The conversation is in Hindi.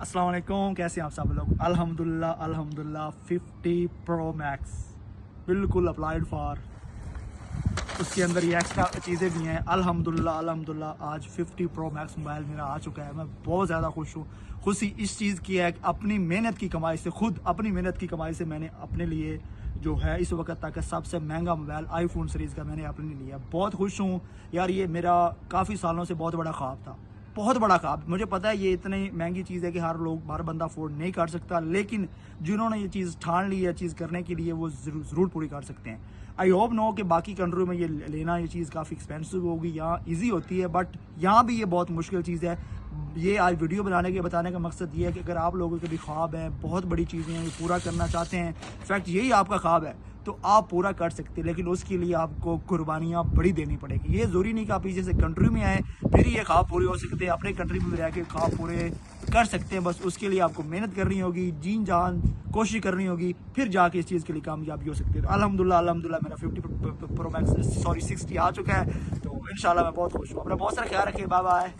अस्सलाम वालेकुम, कैसे हैं आप सब लोग। अल्हम्दुलिल्लाह अल्हम्दुलिल्लाह 50 प्रो मैक्स बिल्कुल अप्लाइड फॉर, उसके अंदर ये एक्स्ट्रा चीज़ें भी हैं। अल्हम्दुलिल्लाह अल्हम्दुलिल्लाह आज 50 प्रो मैक्स मोबाइल मेरा आ चुका है। मैं बहुत ज़्यादा खुश हूँ। खुशी इस चीज़ की है कि अपनी मेहनत की कमाई से, खुद अपनी मेहनत की कमाई से मैंने अपने लिए जो है इस वक्त तक सबसे महंगा मोबाइल आईफोन सीरीज़ का मैंने अपने लिया। बहुत खुश हूँ यार, ये मेरा काफ़ी सालों से बहुत बड़ा ख्वाब था, बहुत बड़ा ख्वाब। मुझे पता है ये इतनी महंगी चीज़ है कि हर बंदा अफोर्ड नहीं कर सकता, लेकिन जिन्होंने ये चीज़ ठान ली है चीज़ करने के लिए, वो ज़रूर पूरी कर सकते हैं। आई होप नो कि बाकी कंट्री में ये लेना, ये चीज़ काफ़ी एक्सपेंसिव होगी, यहाँ ईजी होती है, बट यहाँ भी ये बहुत मुश्किल चीज़ है। ये आज वीडियो बनाने के बताने का मकसद ये है कि अगर आप लोगों के भी ख्वाब हैं, बहुत बड़ी चीज़ें हैं, ये पूरा करना चाहते हैं, इनफैक्ट यही आपका ख्वाब है, तो आप पूरा कर सकते हैं, लेकिन उसके लिए आपको कुर्बानियाँ बड़ी देनी पड़ेगी। ये ज़रूरी नहीं कि आप जैसे कंट्री में आए फिर ये ख्वाब पूरे हो सकते हैं, अपने कंट्री में रह के ख्वाब पूरे कर सकते हैं। बस उसके लिए आपको मेहनत करनी होगी, जीन जान कोशिश करनी होगी, फिर जाके इस चीज़ के लिए कामयाबी हो सकती है। तो अल्हम्दुलिल्लाह अल्हम्दुलिल्लाह मेरा 50 प्रो मैक्स 60 आ चुका है, तो इंशाल्लाह मैं बहुत खुश हूँ। अपना बहुत सारा ख्याल रखिए। Bye bye.